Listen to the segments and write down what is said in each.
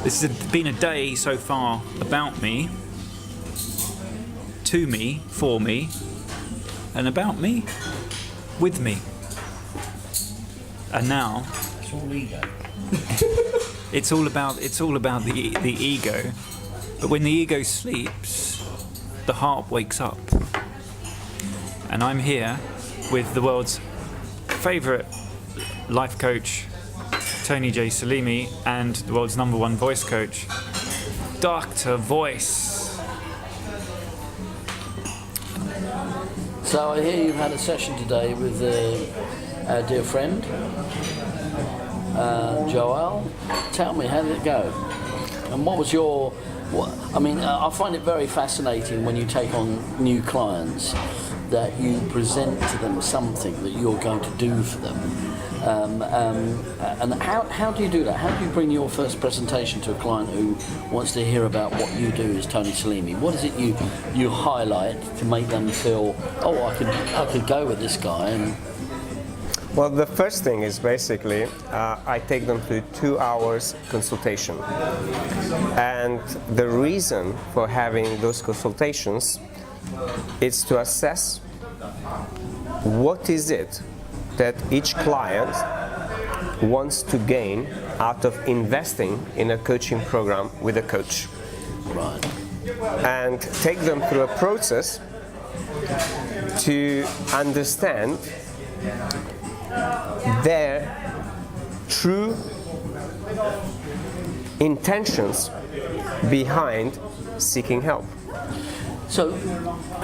This has been a day so far about me, to me, for me, and about me, with me. And now It's all ego. it's all about the ego. But when the ego sleeps, the heart wakes up. And I'm here with the world's favourite life coach, Tony J Selimi, and the world's #1 voice coach, Dr. Voice. So I hear you've had a session today with our dear friend, Joel. Tell me, how did it go? And what was your... I find it very fascinating when you take on new clients that you present to them something that you're going to do for them. And how do you do that? How do you bring your first presentation to a client who wants to hear about what you do as Tony Selimi? What is it you highlight to make them feel, oh, I could go with this guy? And well, the first thing is basically I take them to 2 hours consultation. And the reason for having those consultations is to assess what is it that each client wants to gain out of investing in a coaching program with a coach. right, And take them through a process to understand their true intentions behind seeking help. so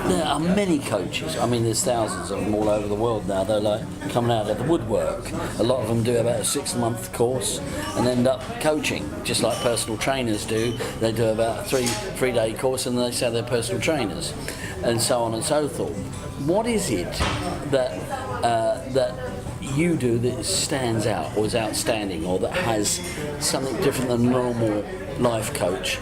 there are many coaches. I mean, there's thousands of them all over the world now. They're like coming out of the woodwork. A lot of them do about a 6-month course and end up coaching, just like personal trainers do. They do about a three-day course and they say they're personal trainers, and so on and so forth. What is it that you do that stands out or is outstanding or that has something different than a normal life coach?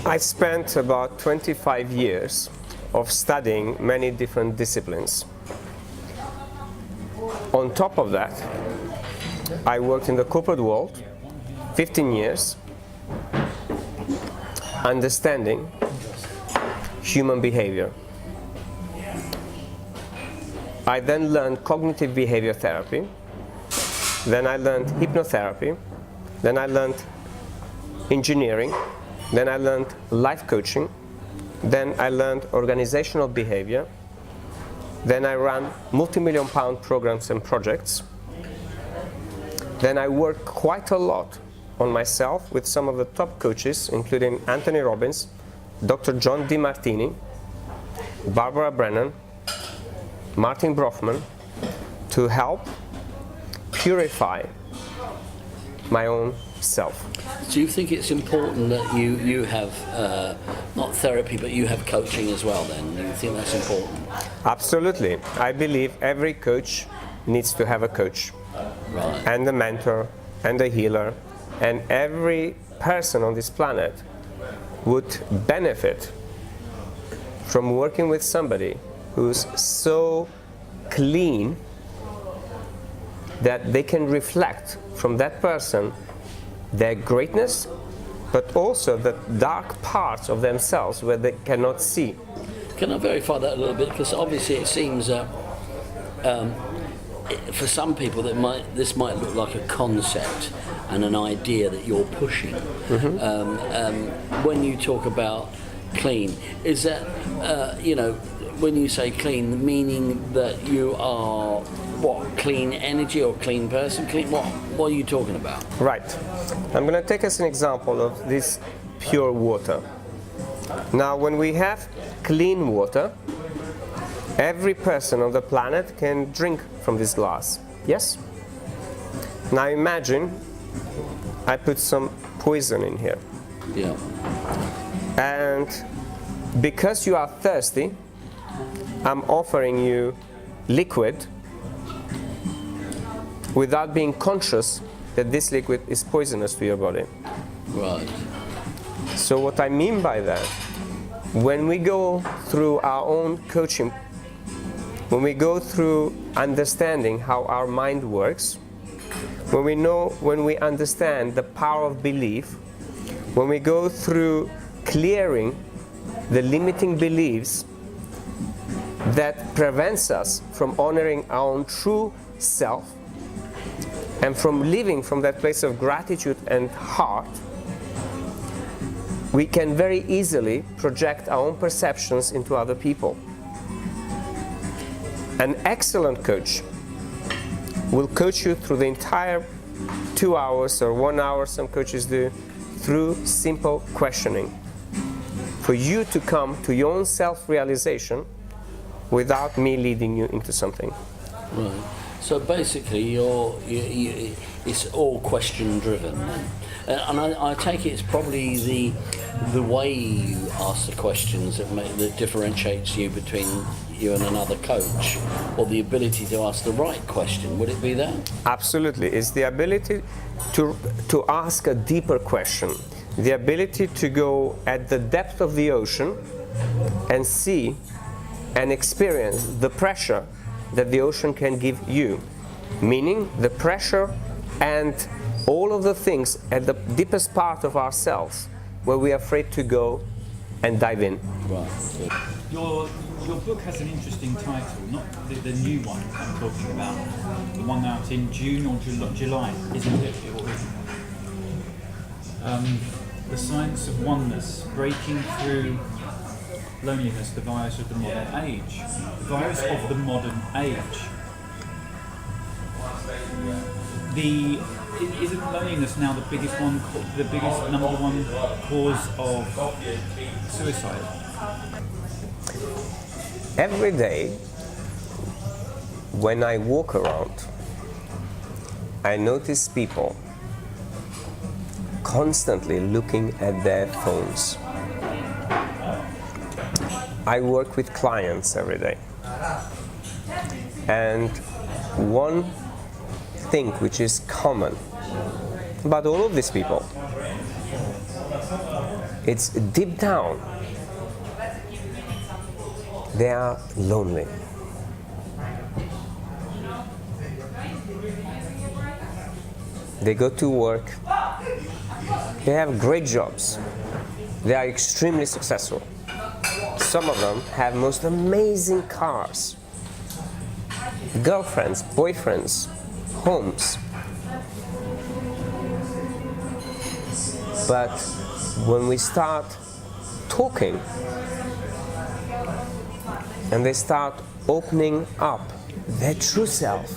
I spent about 25 years of studying many different disciplines. On top of that, I worked in the corporate world 15 years, understanding human behavior. I then learned cognitive behavior therapy, then I learned hypnotherapy, then I learned engineering, then I learned life coaching, then I learned organizational behavior, then I ran multi-million-pound programs and projects. Then I worked quite a lot on myself with some of the top coaches, including Anthony Robbins, Dr. John DeMartini, Barbara Brennan, Martin Brofman, to help purify my own self. Do you think it's important that you have not therapy but you have coaching as well then? Do you think that's important? Absolutely. I believe every coach needs to have a coach, Right. and a mentor and a healer, and every person on this planet would benefit from working with somebody who's so clean that they can reflect from that person their greatness, but also the dark parts of themselves where they cannot see. Can I verify that a little bit? Because obviously it seems for some people this might look like a concept and an idea that you're pushing. Mm-hmm. When you talk about clean, is that when you say clean, meaning that you are what, clean energy or clean person? Clean what are you talking about? Right. I'm going to take as an example of this pure water. Now, when we have clean water, every person on the planet can drink from this glass. Yes? Now imagine I put some poison in here. Yeah. And because you are thirsty, I'm offering you liquid without being conscious that this liquid is poisonous to your body. Right. So what I mean by that, when we go through our own coaching, when we go through understanding how our mind works, when we understand the power of belief, when we go through clearing the limiting beliefs that prevents us from honoring our own true self and from living from that place of gratitude and heart, we can very easily project our own perceptions into other people. An excellent coach will coach you through the entire 2 hours or 1 hour, some coaches do, through simple questioning, for you to come to your own self-realization without me leading you into something. Right. So basically, it's all question-driven, and I take it it's probably the way you ask the questions that differentiates you between you and another coach, or the ability to ask the right question. Would it be that? Absolutely. It's the ability to ask a deeper question, the ability to go at the depth of the ocean and see and experience the pressure that the ocean can give you, meaning the pressure and all of the things at the deepest part of ourselves where we are afraid to go and dive in. Right. Your book has an interesting title, not the new one I'm talking about, the one out in June or July, isn't it? The Science of Oneness, Breaking Through Loneliness, the Virus of the Modern Age. The Virus of the Modern Age. Isn't loneliness now the biggest number one cause of suicide? Every day when I walk around, I notice people constantly looking at their phones. I work with clients every day, and one thing which is common about all of these people, it's deep down they are lonely. They go to work, they have great jobs, they are extremely successful. Some of them have most amazing cars, girlfriends, boyfriends, homes. But when we start talking and they start opening up their true self,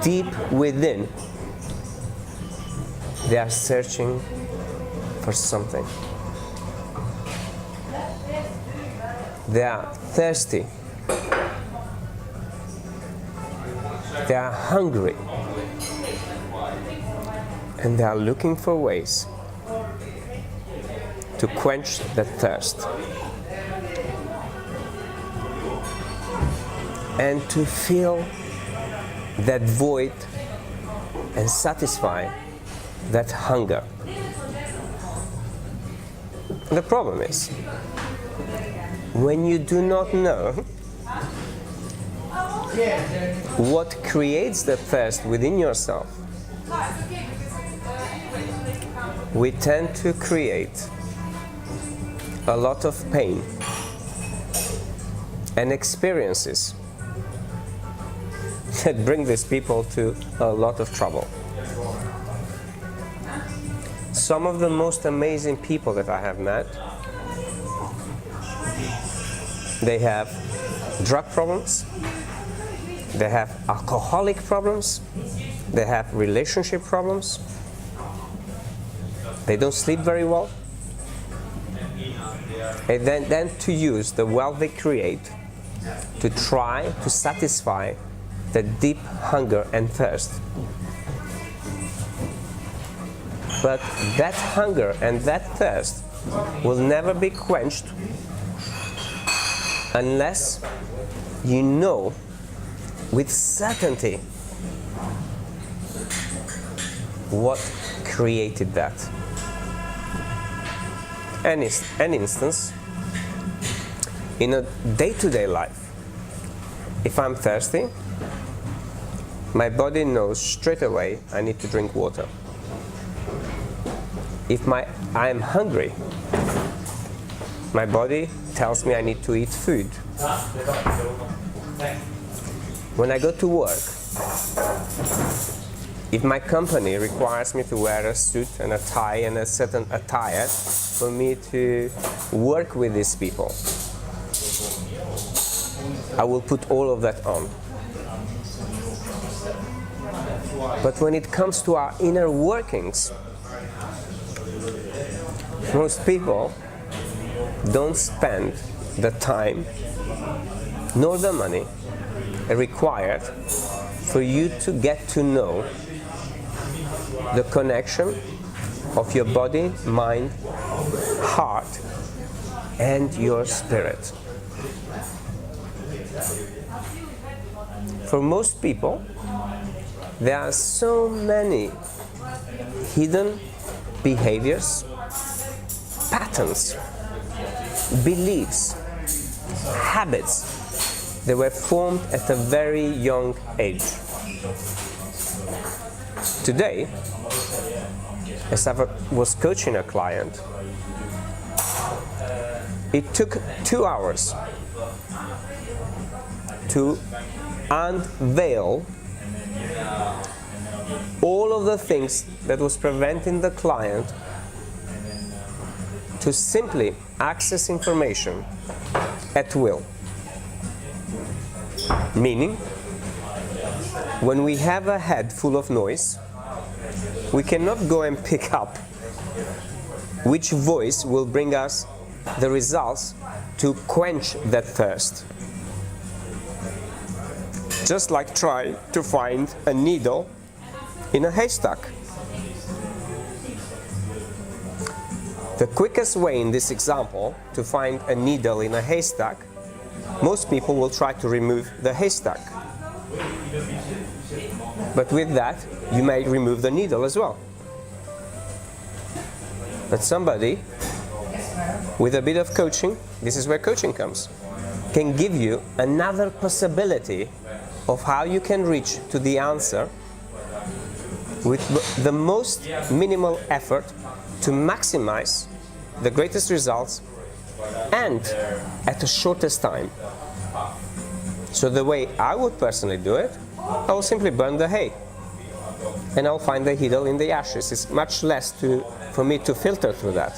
deep within, they are searching for something. They are thirsty. They are hungry. And they are looking for ways to quench that thirst and to fill that void and satisfy that hunger. The problem is, when you do not know what creates the thirst within yourself, we tend to create a lot of pain and experiences that bring these people to a lot of trouble. Some of the most amazing people that I have met, they have drug problems, they have alcoholic problems, they have relationship problems, they don't sleep very well, and then to use the wealth they create to try to satisfy the deep hunger and thirst. But that hunger and that thirst will never be quenched unless you know with certainty what created that. An instance, in a day-to-day life, if I'm thirsty, my body knows straight away I need to drink water. If I am hungry, my body tells me I need to eat food. When I go to work, if my company requires me to wear a suit and a tie and a certain attire for me to work with these people, I will put all of that on. But when it comes to our inner workings, most people don't spend the time nor the money required for you to get to know the connection of your body, mind, heart, and your spirit. For most people, there are so many hidden behaviors, patterns, beliefs, habits that were formed at a very young age. Today, as I was coaching a client, it took 2 hours to unveil all of the things that was preventing the client to simply access information at will. Meaning, when we have a head full of noise, we cannot go and pick up which voice will bring us the results to quench that thirst. Just like try to find a needle in a haystack. The quickest way in this example to find a needle in a haystack, most people will try to remove the haystack. But with that, you may remove the needle as well. But somebody with a bit of coaching, this is where coaching comes, can give you another possibility of how you can reach to the answer with the most minimal effort to maximize the greatest results and at the shortest time. So the way I would personally do it, I will simply burn the hay and I'll find the needle in the ashes. It's much less for me to filter through that.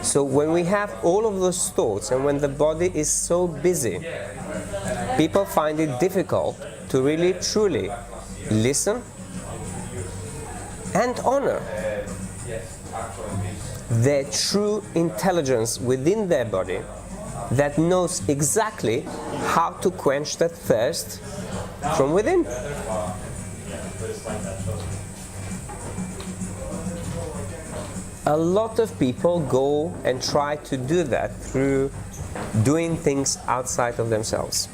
So when we have all of those thoughts and when the body is so busy, people find it difficult to really truly listen and honor their true intelligence within their body that knows exactly how to quench that thirst from within. A lot of people go and try to do that through doing things outside of themselves.